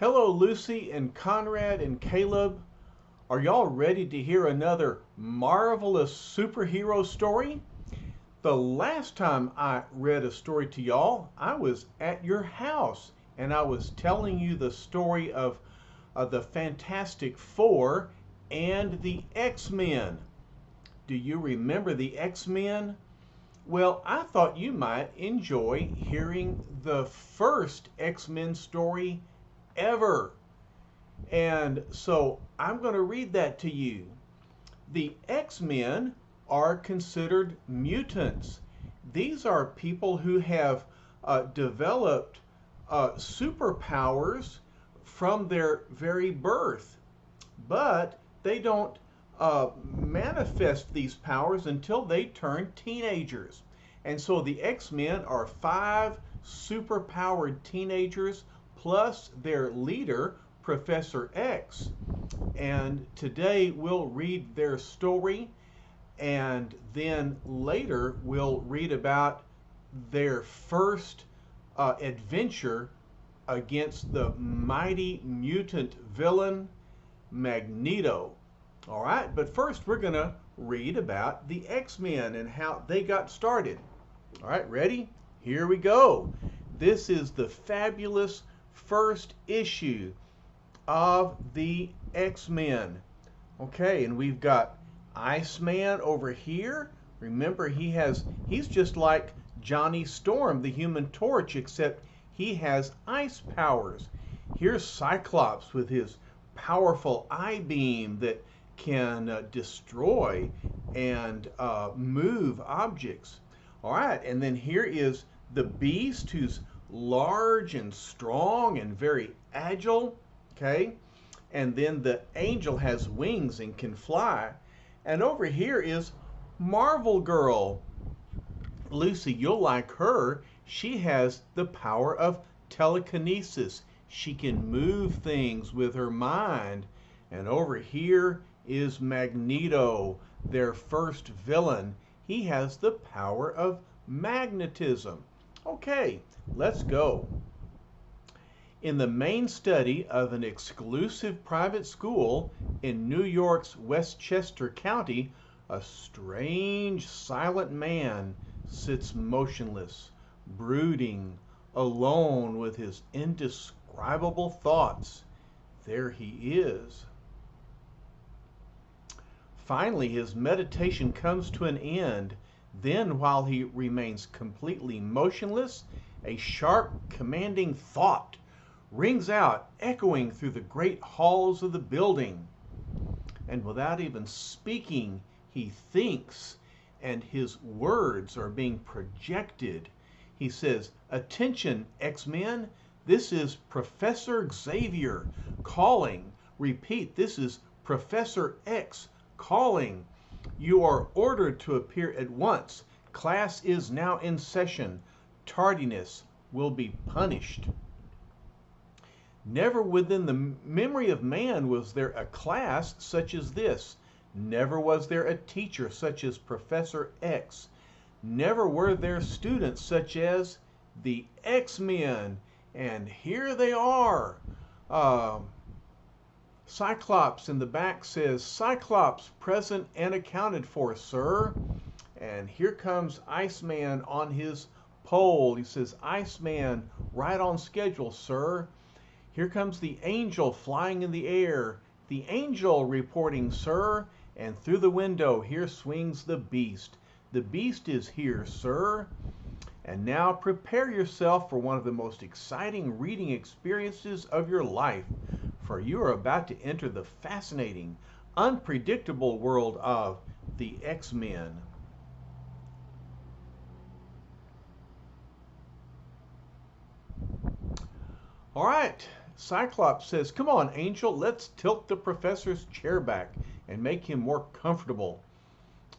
Hello, Lucy and Conrad and Caleb. Are y'all ready to hear another marvelous superhero story? The last time I read a story to y'all, I was at your house and I was telling you the story of the Fantastic Four and the X-Men. Do you remember the X-Men? Well, I thought you might enjoy hearing the first X-Men story ever. And so I'm going to read that to you. The X-Men are considered mutants. These are people who have developed superpowers from their very birth, but they don't manifest these powers until they turn teenagers. And so the X-Men are five superpowered teenagers plus their leader, Professor X. And today we'll read their story, and then later we'll read about their first adventure against the mighty mutant villain Magneto. All right, but first we're going to read about the X-Men and how they got started. All right, ready? Here we go. This is the fabulous first issue of the X-Men. Okay, and we've got Iceman over here. Remember, he's just like Johnny Storm, the Human Torch, except he has ice powers. Here's Cyclops with his powerful eye beam that can destroy and move objects. All right, and then here is the Beast, who's large and strong and very agile. Okay, and then the Angel has wings and can fly. And over here is Marvel Girl. Lucy, you'll like her. She has the power of telekinesis. She can move things with her mind. And over here is Magneto, their first villain. He has the power of magnetism. Okay, let's go. In the main study of an exclusive private school in New York's Westchester County, a strange, silent man sits motionless, brooding, alone with his indescribable thoughts. There he is. Finally, his meditation comes to an end. Then, while he remains completely motionless, a sharp, commanding thought rings out, echoing through the great halls of the building. And without even speaking, he thinks, and his words are being projected. He says, "Attention, X-Men, this is Professor Xavier calling. Repeat, this is Professor X calling. You are ordered to appear at once. Class is now in session. Tardiness will be punished." Never within the memory of man was there a class such as this. Never was there a teacher such as Professor X. Never were there students such as the X-Men. And here they are. Cyclops in the back says, "Cyclops present and accounted for, sir." And here comes Iceman on his pole. He says, "Iceman, right on schedule, sir." Here comes the Angel flying in the air. "The Angel reporting, sir." And through the window, here swings the Beast. "The Beast is here, sir." And now prepare yourself for one of the most exciting reading experiences of your life, for you are about to enter the fascinating, unpredictable world of the X-Men. All right, Cyclops says, "Come on, Angel, let's tilt the professor's chair back and make him more comfortable."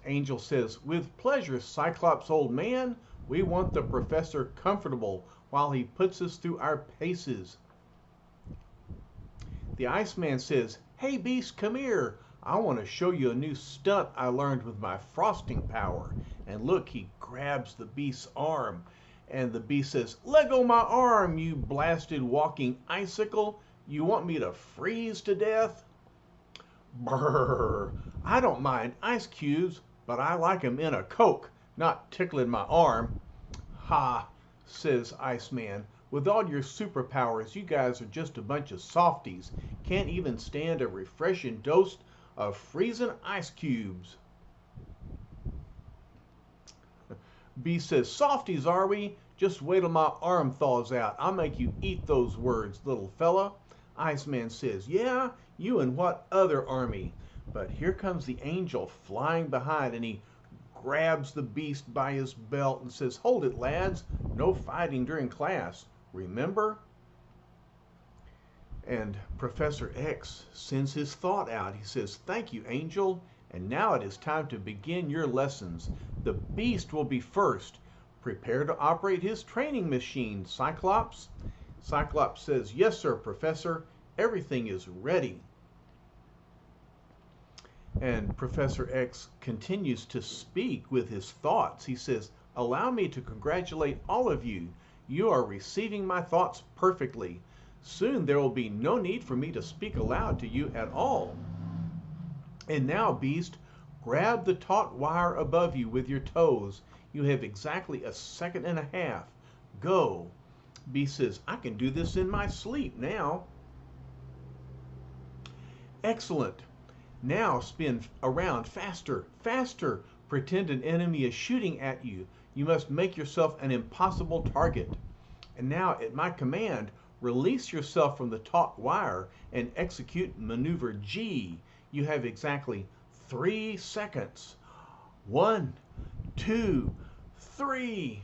Angel says, "With pleasure, Cyclops, old man. We want the professor comfortable while he puts us through our paces." The Iceman says, "Hey, Beast, come here. I want to show you a new stunt I learned with my frosting power." And look, he grabs the Beast's arm. And the Beast says, "Let go my arm, you blasted walking icicle. You want me to freeze to death? Brrr. I don't mind ice cubes, but I like 'em in a Coke, not tickling my arm. Ha, says Iceman. With all your superpowers, you guys are just a bunch of softies. Can't even stand a refreshing dose of freezing ice cubes. Beast says, softies are we? Just wait till my arm thaws out. I'll make you eat those words, little fella. Iceman says, yeah, you and what other army? But here comes the angel flying behind, and he grabs the beast by his belt and says, hold it, lads. No fighting during class. Remember? And Professor X sends his thought out. He says, thank you, Angel. And now it is time to begin your lessons. The beast will be first. Prepare to operate his training machine, Cyclops. Cyclops says, yes, sir, Professor. Everything is ready. And Professor X continues to speak with his thoughts. He says, allow me to congratulate all of you. You are receiving my thoughts perfectly. Soon there will be no need for me to speak aloud to you at all. And now, Beast, grab the taut wire above you with your toes. You have exactly a second and a half. Go. Beast says, I can do this in my sleep now. Excellent. Now spin around faster, faster. Pretend an enemy is shooting at you. You must make yourself an impossible target. And now, at my command, release yourself from the taut wire and execute maneuver G. You have exactly 3 seconds. 1, 2, 3.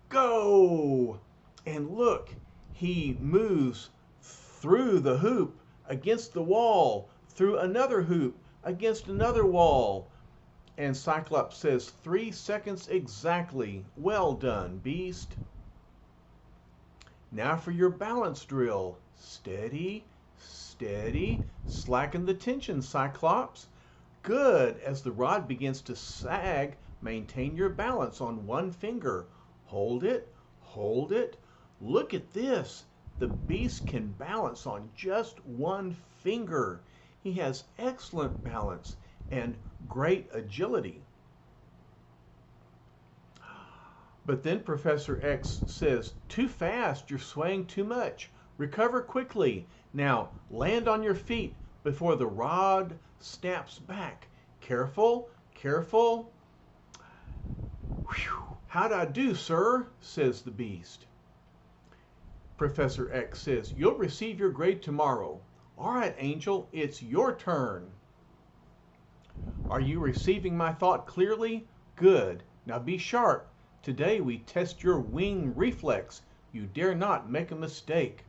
Go! And look, he moves through the hoop, against the wall, through another hoop, against another wall. And Cyclops says, 3 seconds exactly. Well done, Beast. Now for your balance drill. Steady, steady. Slacken the tension, Cyclops. Good. As the rod begins to sag, maintain your balance on one finger. Hold it, hold it. Look at this. The beast can balance on just one finger. He has excellent balance and great agility. But then Professor X says, too fast, you're swaying too much. Recover quickly. Now land on your feet before the rod snaps back. Careful, careful. Whew. How'd I do, sir? Says the beast. Professor X says, you'll receive your grade tomorrow. All right, Angel, it's your turn. Are you receiving my thought clearly? Good. Now be sharp. Today we test your wing reflex. You dare not make a mistake.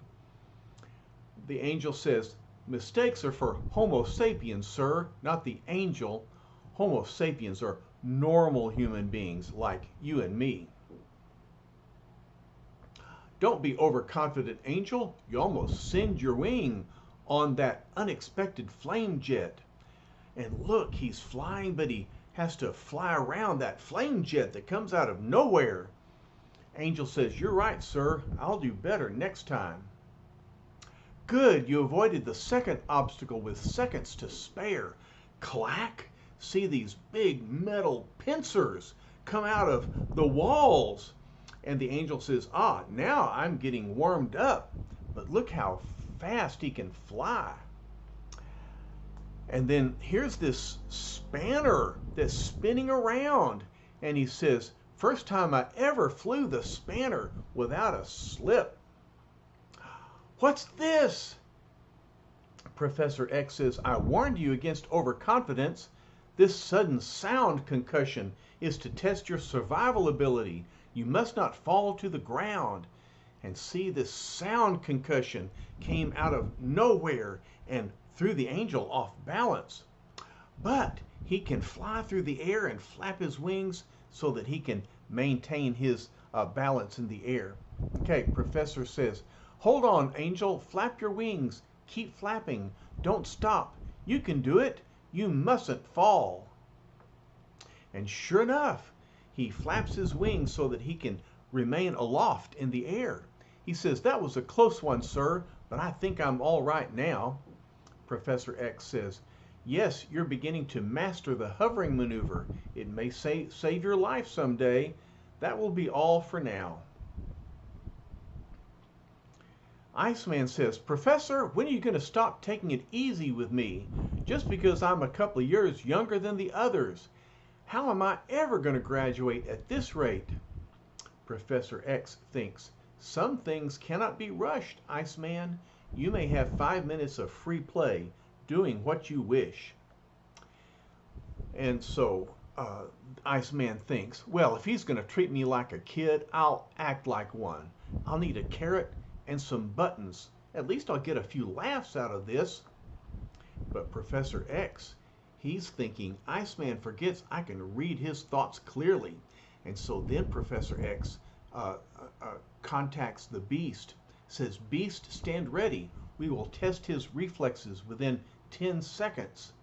The angel says, mistakes are for Homo sapiens, sir, not the angel. Homo sapiens are normal human beings like you and me. Don't be overconfident, Angel. You almost singed your wing on that unexpected flame jet. And look, he's flying, but he has to fly around that flame jet that comes out of nowhere. Angel says, you're right, sir. I'll do better next time. Good, you avoided the second obstacle with seconds to spare. Clack! See these big metal pincers come out of the walls. And the angel says, now I'm getting warmed up. But look how fast he can fly. And then here's this spanner that's spinning around. And he says, first time I ever flew the spanner without a slip. What's this? Professor X says, I warned you against overconfidence. This sudden sound concussion is to test your survival ability. You must not fall to the ground. And see, this sound concussion came out of nowhere and threw the angel off balance. But he can fly through the air and flap his wings so that he can maintain his balance in the air. Okay, Professor says, hold on, Angel, flap your wings. Keep flapping. Don't stop. You can do it. You mustn't fall. And sure enough, he flaps his wings so that he can remain aloft in the air. He says, "That was a close one, sir, but I think I'm all right now." Professor X says, "Yes, you're beginning to master the hovering maneuver. It may save your life someday. That will be all for now." Iceman says, "Professor, when are you going to stop taking it easy with me? Just because I'm a couple of years younger than the others. How am I ever going to graduate at this rate?" Professor X thinks, "Some things cannot be rushed, Iceman. You may have 5 minutes of free play, doing what you wish." And so Iceman thinks, well, if he's going to treat me like a kid, I'll act like one. I'll need a carrot and some buttons. At least I'll get a few laughs out of this. But Professor X, he's thinking, Iceman forgets I can read his thoughts clearly. And so then Professor X contacts the Beast, says, "Beast, stand ready. We will test his reflexes within 10 seconds.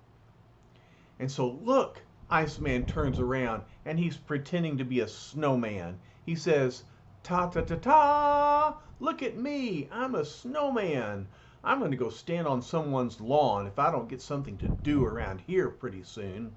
And so look, Iceman turns around and he's pretending to be a snowman. He says, "Ta-ta-ta-ta! Look at me, I'm a snowman. I'm going to go stand on someone's lawn if I don't get something to do around here pretty soon."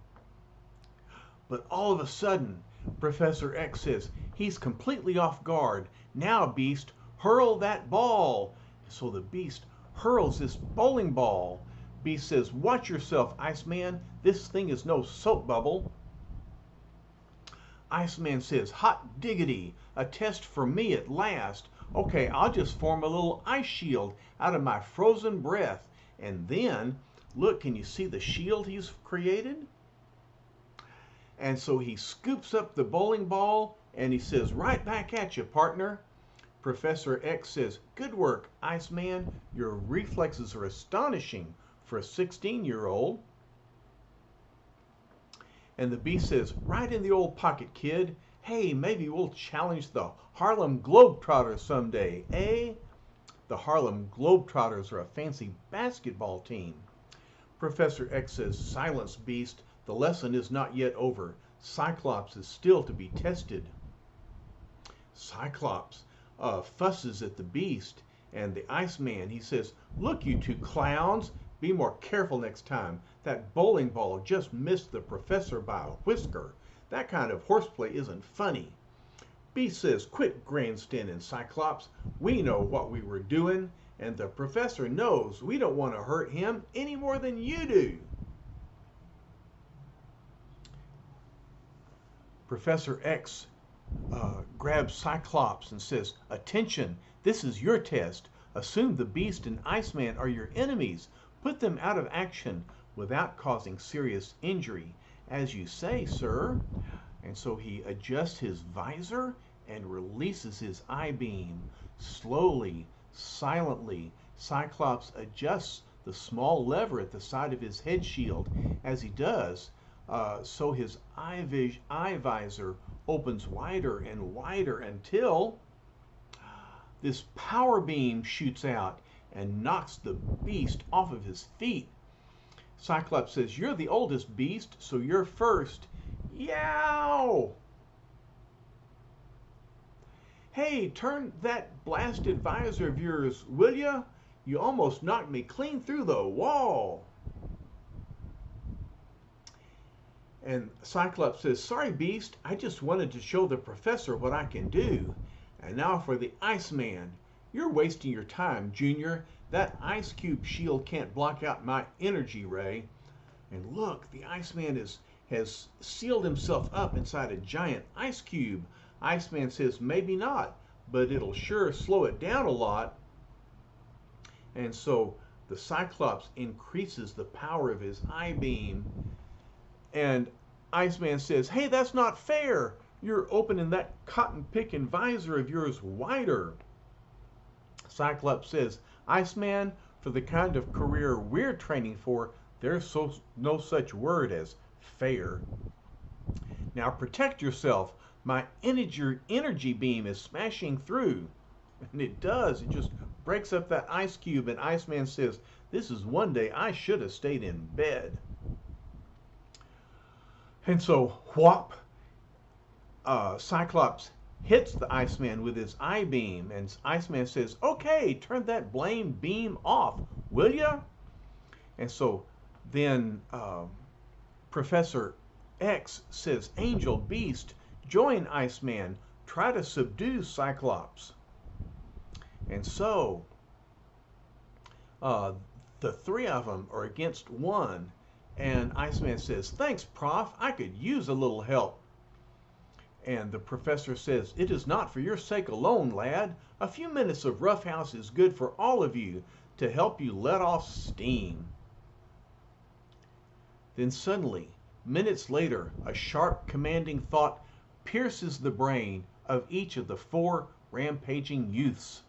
But all of a sudden, Professor X says, he's completely off guard. "Now, Beast, hurl that ball." So the Beast hurls this bowling ball. Beast says, "Watch yourself, Iceman. This thing is no soap bubble." Iceman says, "Hot diggity, a test for me at last. Okay, I'll just form a little ice shield out of my frozen breath. And then, look, can you see the shield he's created?" And so he scoops up the bowling ball and he says, "Right back at you, partner." Professor X says, "Good work, Iceman. Your reflexes are astonishing for a 16-year-old. And the Beast says, "Right in the old pocket, kid. Hey, maybe we'll challenge the Harlem Globetrotters someday, eh?" The Harlem Globetrotters are a fancy basketball team. Professor X says, "Silence, Beast. The lesson is not yet over. Cyclops is still to be tested." Cyclops fusses at the Beast and the Iceman. He says, "Look, you two clowns. Be more careful next time. That bowling ball just missed the professor by a whisker. That kind of horseplay isn't funny." Beast says, "Quit grandstanding, Cyclops. We know what we were doing, and the professor knows we don't want to hurt him any more than you do." Professor X grabs Cyclops and says, "Attention, this is your test. Assume the Beast and Iceman are your enemies. Put them out of action without causing serious injury. As you say, sir." And so he adjusts his visor and releases his I-beam. Slowly, silently, Cyclops adjusts the small lever at the side of his head shield. As he does, so his eye visor opens wider and wider until this power beam shoots out and knocks the Beast off of his feet. Cyclops says, "You're the oldest, Beast, so you're first." Yow! "Hey, turn that blasted visor of yours, will ya? You almost knocked me clean through the wall." And Cyclops says, "Sorry, Beast, I just wanted to show the professor what I can do." And now for the Iceman. "You're wasting your time, Junior. That ice cube shield can't block out my energy ray." And look, the Iceman has sealed himself up inside a giant ice cube. Iceman says, "Maybe not, but it'll sure slow it down a lot." And so the Cyclops increases the power of his I-beam. And Iceman says, "Hey, that's not fair. You're opening that cotton-picking visor of yours wider." Cyclops says, "Iceman, for the kind of career we're training for, there's no such word as fair. Now protect yourself. My energy beam is smashing through." And it does. It just breaks up that ice cube. And Iceman says, "This is one day I should have stayed in bed." And so, whop, Cyclops hits the Iceman with his I-beam, and Iceman says, "Okay, turn that blame beam off, will ya?" And so then Professor X says, "Angel, Beast, join Iceman, try to subdue Cyclops." And so uh, the three of them are against one, and Iceman says, "Thanks, Prof. I could use a little help." And the professor says, "It is not for your sake alone, lad. A few minutes of roughhouse is good for all of you to help you let off steam." Then suddenly, minutes later, a sharp, commanding thought pierces the brain of each of the four rampaging youths.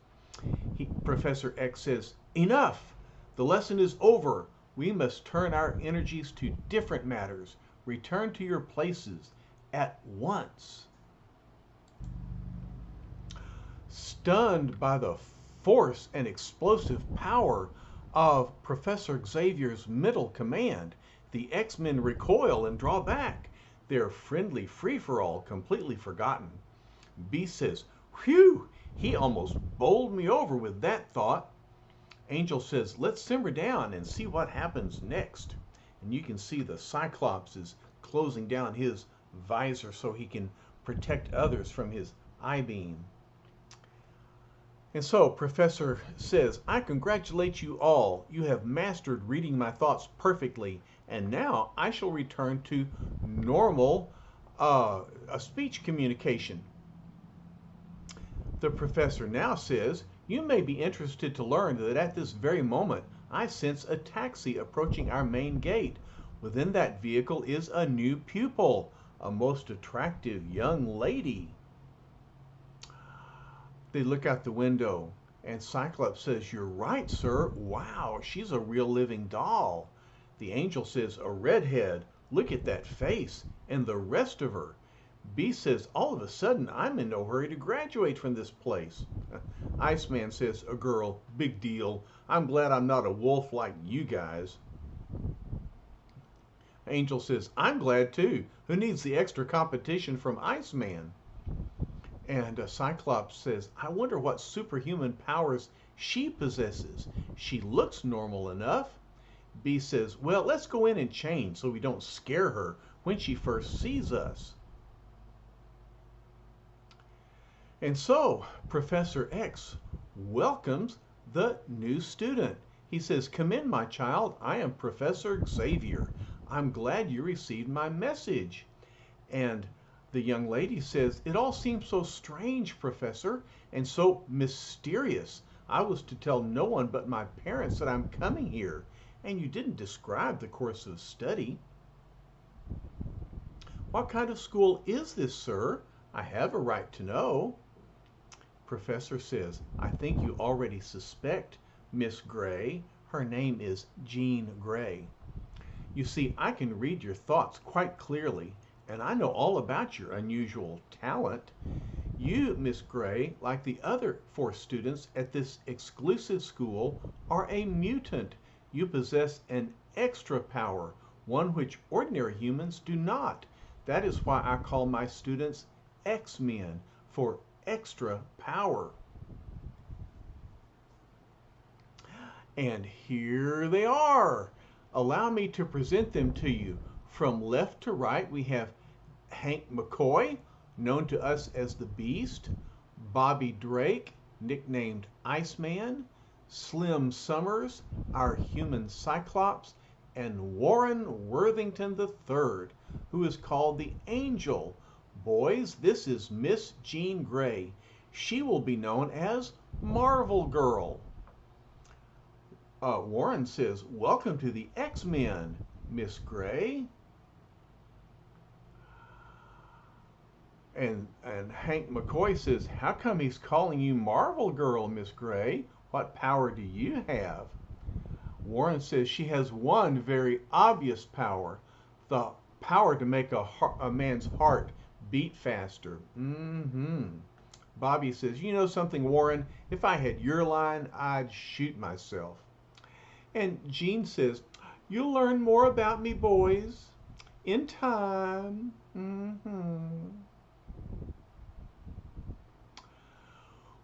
Professor X says, "Enough! The lesson is over. We must turn our energies to different matters. Return to your places at once." Stunned by the force and explosive power of Professor Xavier's mental command, the X-Men recoil and draw back, their friendly free-for-all completely forgotten. Beast says, "Whew, he almost bowled me over with that thought." Angel says, "Let's simmer down and see what happens next." And you can see the Cyclops is closing down his visor so he can protect others from his I-beam. And so Professor says, "I congratulate you all. You have mastered reading my thoughts perfectly, and now I shall return to normal speech communication." The professor now says, "You may be interested to learn that at this very moment I sense a taxi approaching our main gate. Within that vehicle is a new pupil, a most attractive young lady." They look out the window, and Cyclops says, "You're right, sir. Wow, she's a real living doll." The Angel says, "A redhead. Look at that face and the rest of her." Beast says, "All of a sudden, I'm in no hurry to graduate from this place." Iceman says, "A girl. Big deal. I'm glad I'm not a wolf like you guys." Angel says, "I'm glad too. Who needs the extra competition from Iceman?" And Cyclops says, "I wonder what superhuman powers she possesses. She looks normal enough." Beast says, "Well, let's go in and change so we don't scare her when she first sees us." And so Professor X welcomes the new student. He says, "Come in, my child. I am Professor Xavier. I'm glad you received my message." And the young lady says, "It all seems so strange, Professor, and so mysterious. I was to tell no one but my parents that I'm coming here, and you didn't describe the course of study." "What kind of school is this, sir? I have a right to know." Professor says, "I think you already suspect Miss Gray. Her name is Jean Grey. You see, I can read your thoughts quite clearly, and I know all about your unusual talent. You, Miss Gray, like the other four students at this exclusive school, are a mutant. You possess an extra power, one which ordinary humans do not. That is why I call my students X-Men, for extra power." And here they are. Allow me to present them to you. From left to right, we have Hank McCoy, known to us as the Beast; Bobby Drake, nicknamed Iceman; Slim Summers, our human Cyclops; and Warren Worthington III, who is called the Angel. Boys, this is Miss Jean Grey. She will be known as Marvel Girl. Warren says, "Welcome to the X-Men, Miss Gray." And Hank McCoy says, "How come he's calling you Marvel Girl, Miss Gray? What power do you have?" Warren says, "She has one very obvious power, the power to make a man's heart beat faster." Bobby says, "You know something, Warren? If I had your line, I'd shoot myself." And Jean says, "You'll learn more about me, boys, in time."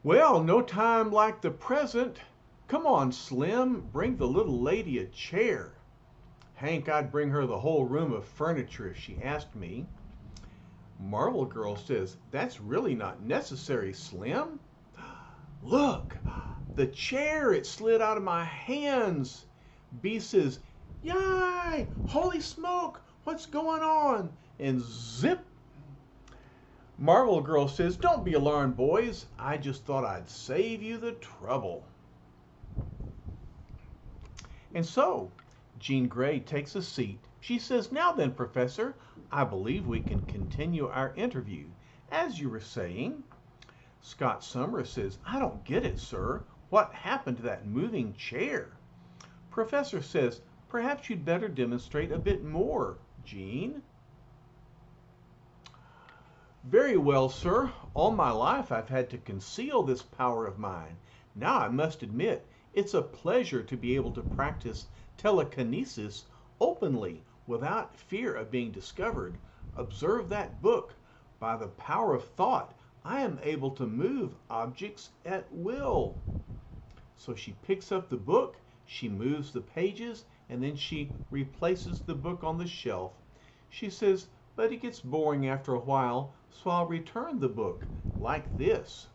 Well, no time like the present. Come on, Slim, bring the little lady a chair. Hank, I'd bring her the whole room of furniture if she asked me. Marvel Girl says, that's really not necessary, Slim. Look, the chair, it slid out of my hands. B says, yay, holy smoke, what's going on? And zip. Marvel Girl says, don't be alarmed, boys. I just thought I'd save you the trouble. And so, Jean Grey takes a seat. She says, now then, Professor, I believe we can continue our interview. As you were saying, Scott Summers says, I don't get it, sir. What happened to that moving chair? Professor says, perhaps you'd better demonstrate a bit more, Jean. Very well, sir. All my life I've had to conceal this power of mine. Now I must admit, it's a pleasure to be able to practice telekinesis openly without fear of being discovered. Observe that book. By the power of thought, I am able to move objects at will. So she picks up the book, she moves the pages, and then she replaces the book on the shelf. She says, but it gets boring after a while, so I'll return the book like this.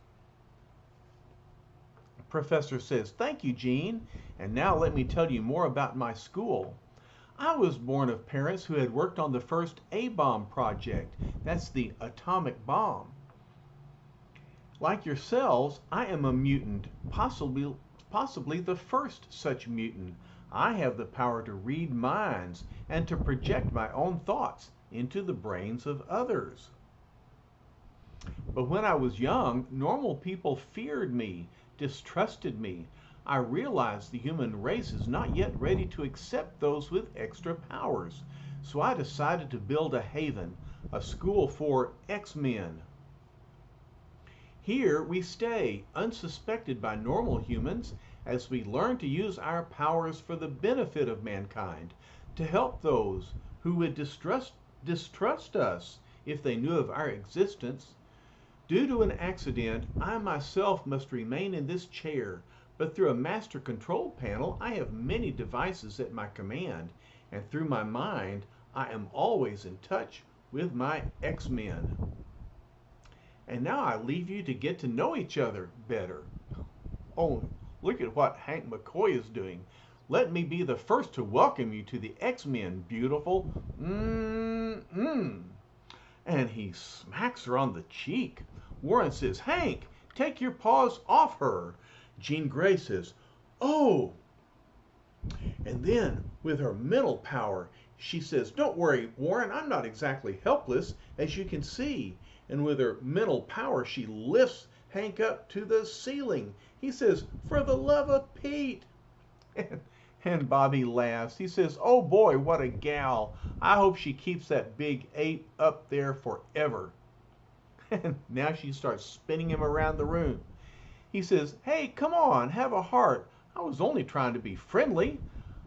Professor says, thank you, Jean, and now let me tell you more about my school. I was born of parents who had worked on the first A-bomb project. That's the atomic bomb. Like yourselves, I am a mutant, possibly the first such mutant. I have the power to read minds and to project my own thoughts into the brains of others. But when I was young, normal people feared me, distrusted me. I realized the human race is not yet ready to accept those with extra powers. So I decided to build a haven, a school for X-Men. Here we stay, unsuspected by normal humans, as we learn to use our powers for the benefit of mankind, to help those who would distrust us if they knew of our existence. Due to an accident, I myself must remain in this chair, but through a master control panel, I have many devices at my command, and through my mind, I am always in touch with my X-Men. And now I leave you to get to know each other better. Oh, look at what Hank McCoy is doing. Let me be the first to welcome you to the X-Men, beautiful. And he smacks her on the cheek. Warren says, Hank, take your paws off her. Jean Grey says, oh. And then, with her mental power, she says, don't worry, Warren, I'm not exactly helpless, as you can see. And with her mental power, she lifts Hank up to the ceiling. He says, for the love of Pete. And Bobby laughs. He says, oh boy, what a gal. I hope she keeps that big ape up there forever. And now she starts spinning him around the room. He says, hey, come on, have a heart. I was only trying to be friendly.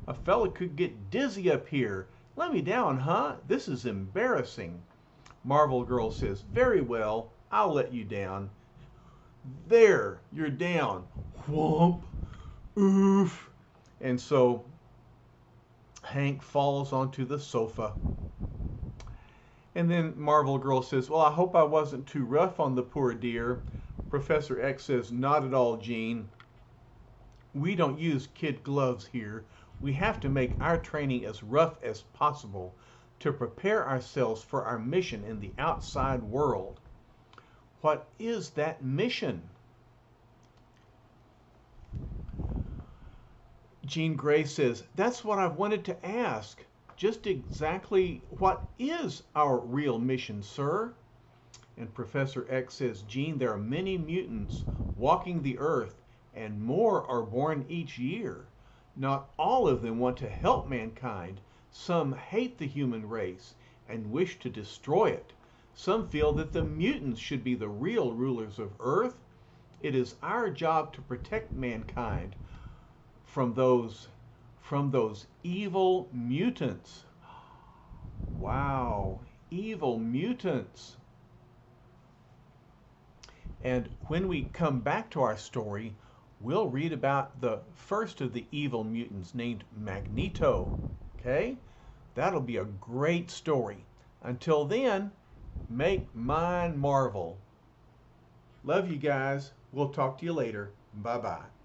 A fella could get dizzy up here. Let me down, huh? This is embarrassing. Marvel Girl says, very well, I'll let you down. There, you're down. Whomp. Oof. And so Hank falls onto the sofa. And then Marvel Girl says, well, I hope I wasn't too rough on the poor dear. Professor X says, not at all, Jean. We don't use kid gloves here. We have to make our training as rough as possible to prepare ourselves for our mission in the outside world. What is that mission? Jean Grey says, that's what I've wanted to ask. Just exactly what is our real mission, sir? And Professor X says, Jean, there are many mutants walking the earth, and more are born each year. Not all of them want to help mankind. Some hate the human race and wish to destroy it. Some feel that the mutants should be the real rulers of Earth. It is our job to protect mankind from those evil mutants. Wow, evil mutants. And when we come back to our story, we'll read about the first of the evil mutants named Magneto. Okay? That'll be a great story. Until then, make mine marvel. Love you guys. We'll talk to you later. Bye bye.